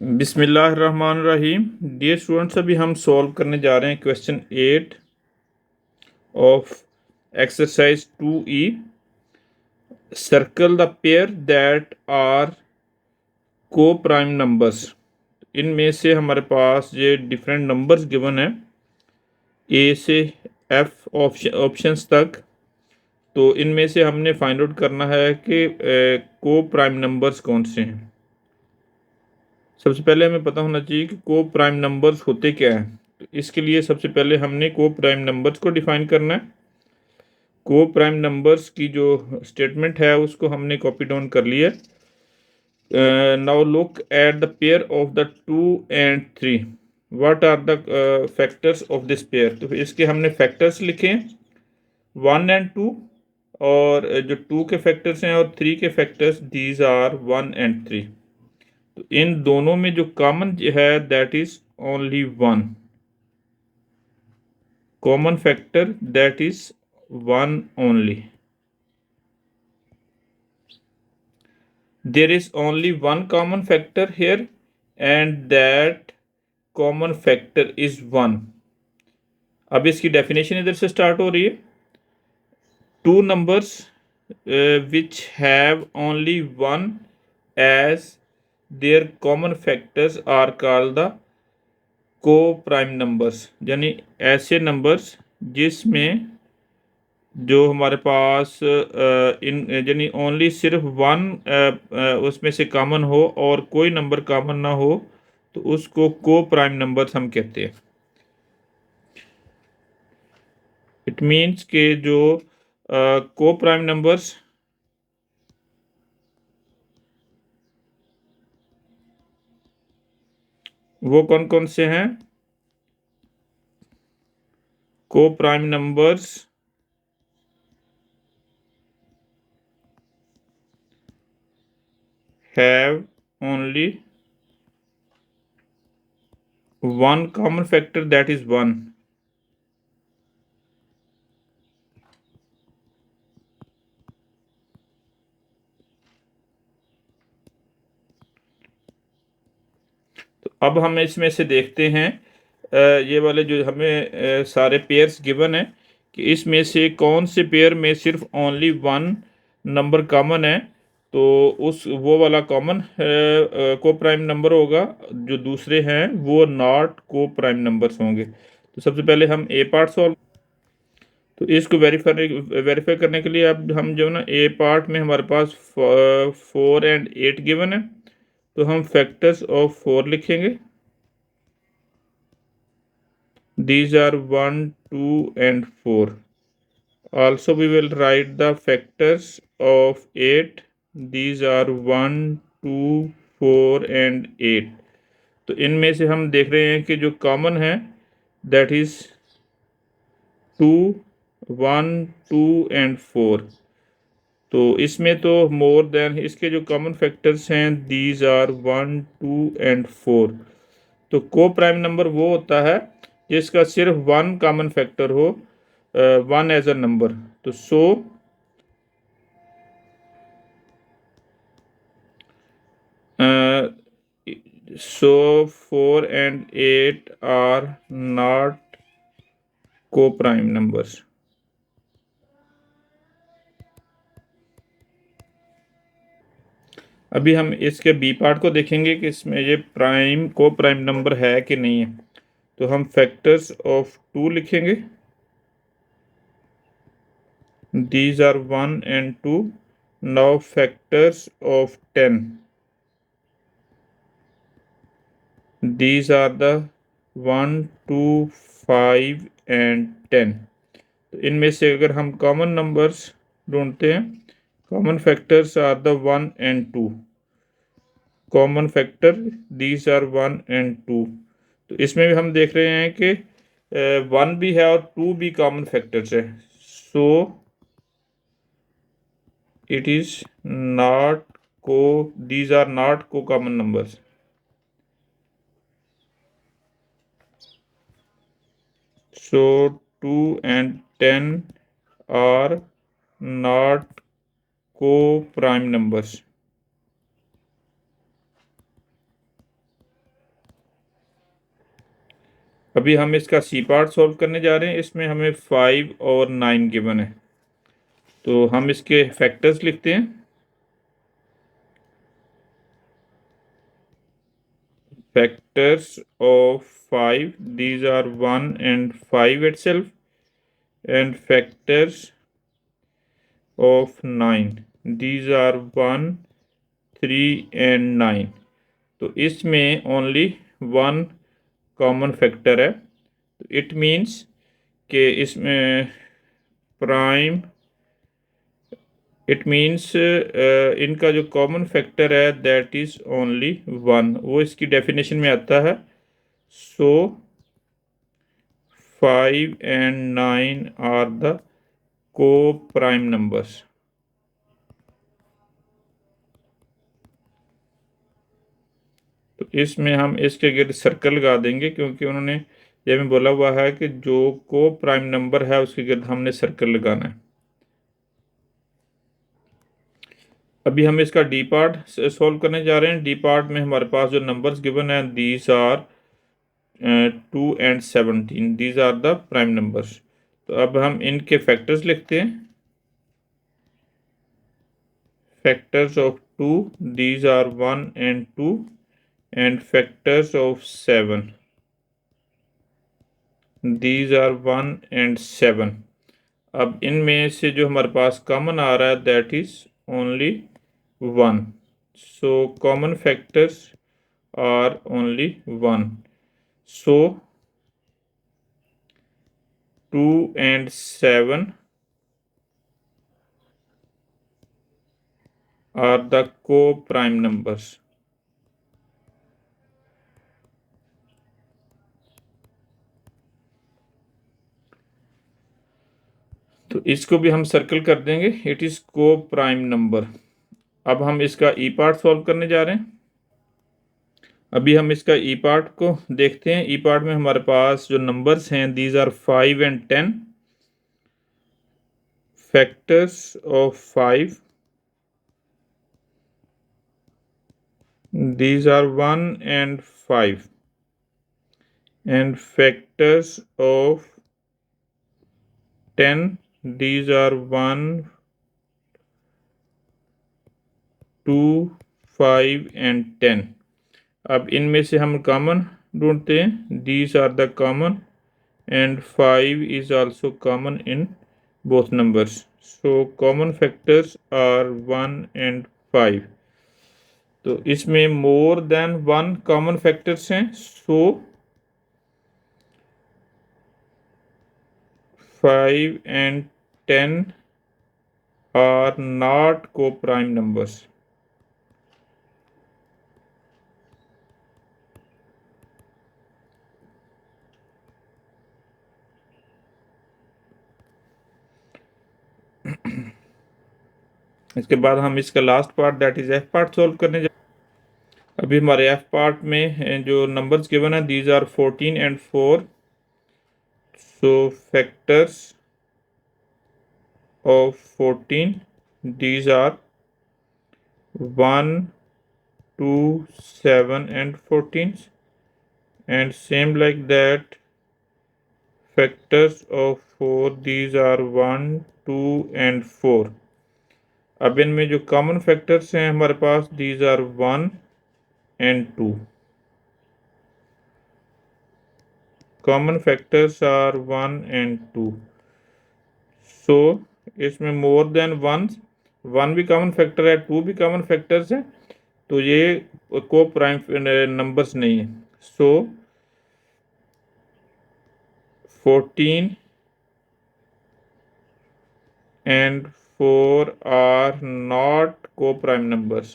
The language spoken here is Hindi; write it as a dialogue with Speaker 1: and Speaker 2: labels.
Speaker 1: बिस्मिल्लाहिर्रहमानिर्रहीम। डियर स्टूडेंट्स, अभी हम सॉल्व करने जा रहे हैं question 8 of exercise 2E। Circle the pair that are coprime numbers. इनमें से हमारे पास ये डिफरेंट नंबर्स गिवन है ए से एफ ऑप्शंस तक। तो इनमें से हमने फाइंड आउट करना है कि को प्राइम नंबर्स कौन से हैं। सबसे पहले हमें पता होना चाहिए कि को प्राइम नंबर्स होते क्या हैं। तो इसके लिए सबसे पहले हमने को प्राइम नंबर्स को डिफाइन करना है। को प्राइम नंबर्स की जो स्टेटमेंट है उसको हमने कॉपी डाउन कर लिया। Now look at the pair of the 2 and 3। What are the factors of this pair. तो इसके हमने फैक्टर्स लिखे 1 and 2, और जो 2 के फैक्टर्स हैं और 3 के फैक्टर्स दीज आर 1 and 3। तो इन दोनों में जो कॉमन है that is only one. Common factor that is one only. There is only one common factor here and that common factor is one. अब इसकी डेफिनेशन इधर से स्टार्ट हो रही है। Two numbers which have only one as their common factors are called the coprime numbers. यानी ऐसे नंबर्स जिसमें जो हमारे पास इन यानी ओनली सिर्फ वन उसमें से कॉमन हो और कोई नंबर कॉमन ना हो, तो उसको को प्राइम नंबर्स हम कहते हैं। इट मीन्स के जो को प्राइम नंबर्स वो कौन कौन से हैं। को prime numbers have only one common factor that is one. तो अब हम इसमें से देखते हैं ये वाले जो हमें सारे पेयर्स गिवन है कि इसमें से कौन से पेयर में सिर्फ ओनली वन नंबर कॉमन है। तो उस वो वाला कॉमन को प्राइम नंबर होगा। जो दूसरे हैं वो नॉट को प्राइम नंबर्स होंगे। तो सबसे पहले हम ए पार्ट सॉल्व। तो इसको वेरीफाई करने के लिए अब हम जो ना ए पार्ट में हमारे पास 4 and 8 गिवन है। तो हम फैक्टर्स ऑफ 4 लिखेंगे। These are 1, 2, and 4. Also, we will write the factors of 8. These are 1, 2, 4, and 8. तो इनमें से हम देख रहे हैं कि जो कॉमन है दैट इज 2, 1, 2 एंड 4। तो इसमें तो मोर देन इसके जो कॉमन फैक्टर्स हैं दीज आर 1, 2 एंड 4। तो को प्राइम नंबर वो होता है जिसका सिर्फ वन कॉमन फैक्टर हो, वन एज अ नंबर। तो सो 4 and 8 आर नॉट को प्राइम नंबर्स। अभी हम इसके बी पार्ट को देखेंगे कि इसमें ये प्राइम को प्राइम नंबर है कि नहीं है। तो हम फैक्टर्स ऑफ 2 लिखेंगे। These are 1 and 2. Now factors of 10. These are the 1, 2, 5 and 10. तो इनमें से अगर हम कॉमन नंबर्स ढूंढते हैं, common factors are the 1 and 2। Common factor these are 1 and 2। तो इसमें भी हम देख रहे हैं कि 1 भी है और 2 भी कॉमन फैक्टर्स है। सो it is not co these are not co-common numbers। So 2 and 10 are not co-prime numbers। अभी हम इसका सी पार्ट सॉल्व करने जा रहे हैं। इसमें हमें 5 और 9 गिवन है, तो हम इसके फैक्टर्स लिखते हैं। Factors of 5, these are 1 and 5 itself, and factors of 9, these are 1, 3 and 9। तो इसमें ओनली वन कॉमन फैक्टर है, तो इट मीन्स कि इसमें प्राइम, इट मीन्स इनका जो कॉमन फैक्टर है दैट इज ओनली वन, वो इसकी डेफिनेशन में आता है। सो 5 and 9 are the coprime numbers. तो इसमें हम इसके गिर्द सर्कल लगा देंगे, क्योंकि उन्होंने ये में बोला हुआ है कि जो को प्राइम नंबर है उसके गिर्द हमने सर्कल लगाना है। अभी हम इसका डी पार्ट सॉल्व करने जा रहे हैं। डी पार्ट में हमारे पास जो नंबर्स गिवन है, these are 2 and 17, these are the prime numbers. तो अब हम इनके फैक्टर्स लिखते हैं। Factors of 2, these are 1 and 2, and factors of 7, these are 1 and 7। अब इनमें से जो हमारे पास कॉमन आ रहा है that is only 1, so common factors are only 1। So 2 and 7 are the co-prime numbers। तो इसको भी हम सर्कल कर देंगे, इट इज को प्राइम नंबर। अब हम इसका ई पार्ट सॉल्व करने जा रहे हैं। अभी हम इसका ई पार्ट को देखते हैं। ई पार्ट में हमारे पास जो नंबर्स हैं, these are 5 and 10। Factors of 5, these are 1 and 5, and factors of 10, these are 1, 2, 5 and 10। अब इनमें से हम कॉमन ढूंढते हैं। these are the common and 5 is also common in both numbers, so common factors are 1 and 5। तो इसमें मोर देन 1 कॉमन फैक्टर्स हैं, सो 5 and 10 are not co-prime numbers। इसके बाद हम इसका last part that is F part solve करने जा। अभी हमारे एफ पार्ट में जो नंबर्स गिवन है, these are 14 and 4, so factors of 14, these are 1, 2, 7 and 14, and same like that factors of 4, these are 1, 2 and 4। अब इनमें जो कॉमन फैक्टर्स हैं हमारे पास, these are 1 and 2। Common factors are 1 and 2, so इसमें मोर देन 1 भी कॉमन फैक्टर है, 2 भी कॉमन फैक्टर्स है, तो ये को प्राइम नंबर्स नहीं है। सो 14 and 4 are not co-prime numbers।